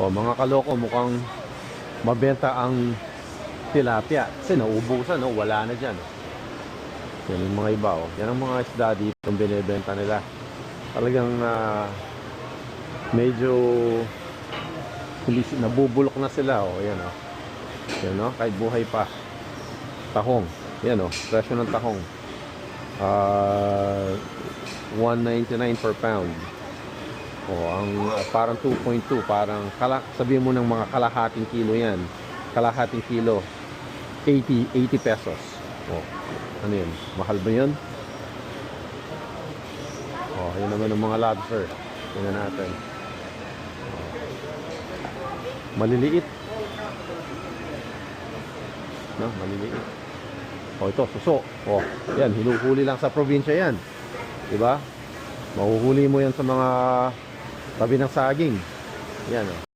O mga kaloko, mukhang mabenta ang tilapia. Kasi naubusan, no? Wala na dyan. Yan yung mga iba. Oh. Yan ang mga isda dito ang binibenta nila. Talagang medyo hindi, nabubulok na sila. Oh. Yan, oh. Yan, oh. Kahit buhay pa. Tahong. Yan, oh. Presyo ng tahong. 1.99 per pound. Oh, ang parang 2.2, parang sabihin mo ng mga kalahating kilo 'yan. Kalahating kilo 80 pesos. Oh. Ano 'yun? Mahal ba 'yun? Oh, 'yun naman ang mga lobster. Tingnan natin. Oh. Maliliit. No, maliliit. Oh, ito, suso. Oh, 'yan, hinuhuli lang sa probinsya 'yan. 'Di ba? Mahuhuli mo 'yan sa mga tabi ng saging. Yan, oh.